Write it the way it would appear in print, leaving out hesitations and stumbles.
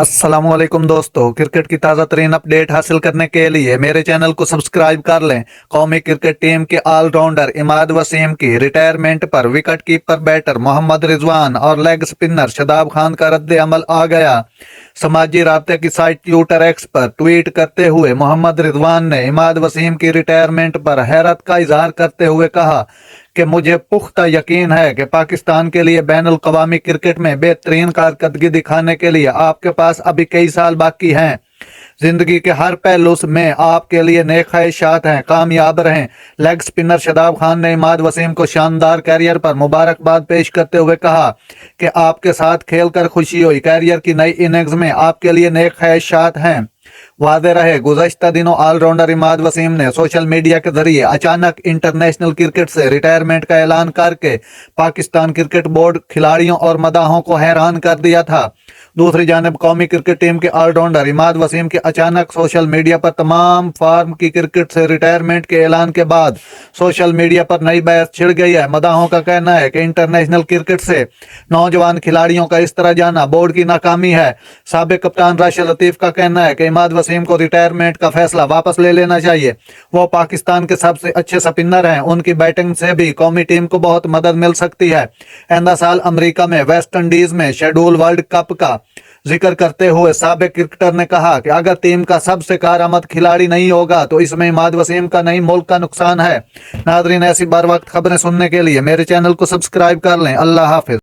अस्सलाम वालेकुम दोस्तों, क्रिकेट की ताज़ा तरीन अपडेट हासिल करने के लिए मेरे चैनल को सब्सक्राइब कर लें। कौमी क्रिकेट टीम के ऑलराउंडर इमाद वसीम की रिटायरमेंट पर wicket keeper batter Mohammad Rizwan और लेग स्पिनर शादाब खान का रद्द अमल आ गया। समाजी राब्ते की साइट ट्विटर एक्स पर ट्वीट करते हुए मोहम्मद रिजवान ने इमाद वसीम की रिटायरमेंट पर हैरत का इजहार करते हुए कहा कि मुझे पुख्ता यकीन है कि पाकिस्तान के लिए बैनुल अवामी क्रिकेट में बेहतरीन कारकर्दगी दिखाने के लिए आपके पास अभी कई साल बाकी हैं। जिंदगी के हर पहलू में आपके लिए नेक ख्वाहिशात हैं, कामयाब रहें। लेग स्पिनर शादाब खान ने इमाद वसीम को शानदार कैरियर पर मुबारकबाद पेश करते हुए कहा कि आपके साथ खेलकर खुशी हुई। कैरियर की नई इनिंग्स में आपके लिए नेक ख्वाहिशात हैं। वादे रहे, गुज़श्ता दिनों ऑलराउंडर इमाद वसीम ने सोशल मीडिया के जरिए अचानक इंटरनेशनल क्रिकेट से रिटायरमेंट का ऐलान करके पाकिस्तान क्रिकेट बोर्ड, खिलाड़ियों और मदाहों को हैरान कर दिया था। दूसरी जानब कौमी क्रिकेट टीम के ऑलराउंडर इमाद वसीम के अचानक सोशल मीडिया पर तमाम फॉर्म की क्रिकेट से रिटायरमेंट के ऐलान के बाद सोशल मीडिया पर नई बहस छिड़ गई है। मदाहों का कहना है कि इंटरनेशनल क्रिकेट से नौजवान खिलाड़ियों का इस तरह जाना बोर्ड की नाकामी है। साबिक कप्तान राशिद लतीफ का कहना है कि इमाद वसीम को रिटायरमेंट का फैसला वापस ले लेना चाहिए। वो पाकिस्तान के सबसे अच्छे स्पिनर हैं, उनकी बैटिंग से भी कौमी टीम को बहुत मदद मिल सकती है। आइंदा साल अमेरिका में वेस्ट इंडीज में शेड्यूल वर्ल्ड कप का जिक्र करते हुए साबिक क्रिकेटर ने कहा कि अगर टीम का सबसे कारआमद खिलाड़ी नहीं होगा तो इसमें इमाद वसीम का नहीं मुल्क का नुकसान है। नाज़रीन, ऐसी बार वक्त खबरें सुनने के लिए मेरे चैनल को सब्सक्राइब कर लें। अल्लाह हाफिज।